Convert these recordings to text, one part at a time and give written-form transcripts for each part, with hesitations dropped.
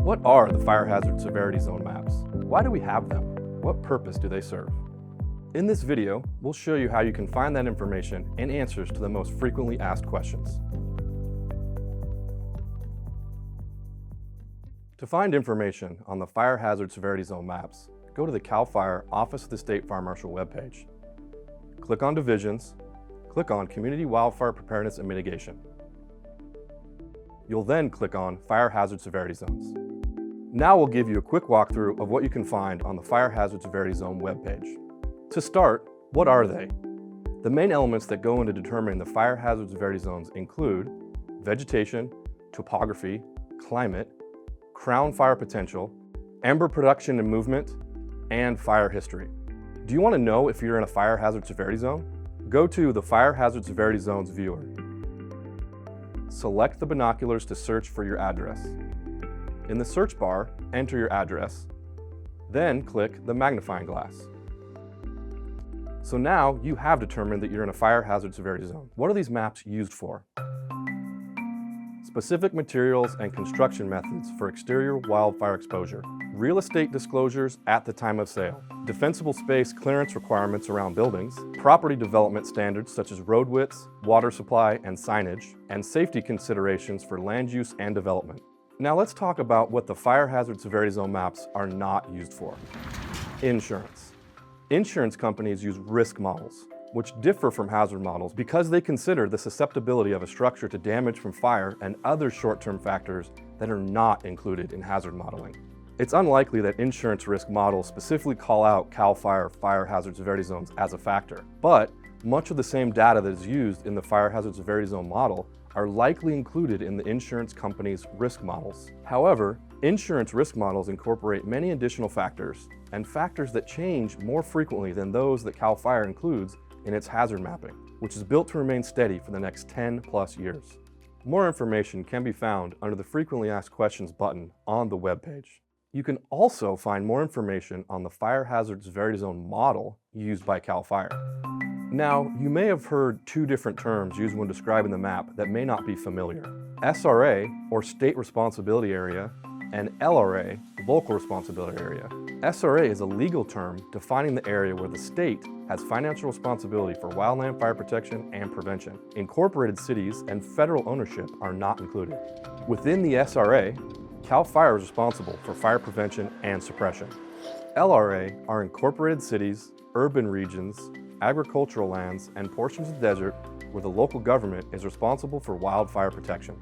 What are the fire hazard severity zone maps? Why do we have them? What purpose do they serve? In this video, we'll show you how you can find that information and answers to the most frequently asked questions. To find information on the fire hazard severity zone maps, go to the CAL FIRE Office of the State Fire Marshal webpage. Click on Divisions, click on Community Wildfire Preparedness and Mitigation. You'll then click on Fire Hazard Severity Zones. Now we'll give you a quick walkthrough of what you can find on the Fire Hazard Severity Zone webpage. To start, what are they? The main elements that go into determining the fire hazard severity zones include vegetation, topography, climate, crown fire potential, ember production and movement, and fire history. Do you want to know if you're in a fire hazard severity zone? Go to the Fire Hazard Severity Zones viewer. Select the binoculars to search for your address. In the search bar, enter your address, then click the magnifying glass. So now you have determined that you're in a fire hazard severity zone. What are these maps used for? Specific materials and construction methods for exterior wildfire exposure, real estate disclosures at the time of sale, defensible space clearance requirements around buildings, property development standards such as road widths, water supply and signage, and safety considerations for land use and development. Now let's talk about what the fire hazard severity zone maps are not used for. Insurance. Insurance companies use risk models, which differ from hazard models because they consider the susceptibility of a structure to damage from fire and other short-term factors that are not included in hazard modeling. It's unlikely that insurance risk models specifically call out CAL FIRE fire hazard severity zones as a factor, but much of the same data that is used in the fire hazard severity zone model are likely included in the insurance company's risk models. However, insurance risk models incorporate many additional factors and factors that change more frequently than those that CAL FIRE includes in its hazard mapping, which is built to remain steady for the next 10+ years. More information can be found under the Frequently Asked Questions button on the webpage. You can also find more information on the Fire Hazard Severity Zone model used by CAL FIRE. Now, you may have heard two different terms used when describing the map that may not be familiar. SRA, or State Responsibility Area, and LRA, Local Responsibility Area. SRA is a legal term defining the area where the state has financial responsibility for wildland fire protection and prevention. Incorporated cities and federal ownership are not included. Within the SRA, CAL FIRE is responsible for fire prevention and suppression. LRA are incorporated cities, urban regions, agricultural lands, and portions of the desert where the local government is responsible for wildfire protection.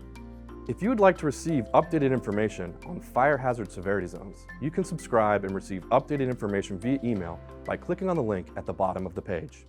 If you would like to receive updated information on fire hazard severity zones, you can subscribe and receive updated information via email by clicking on the link at the bottom of the page.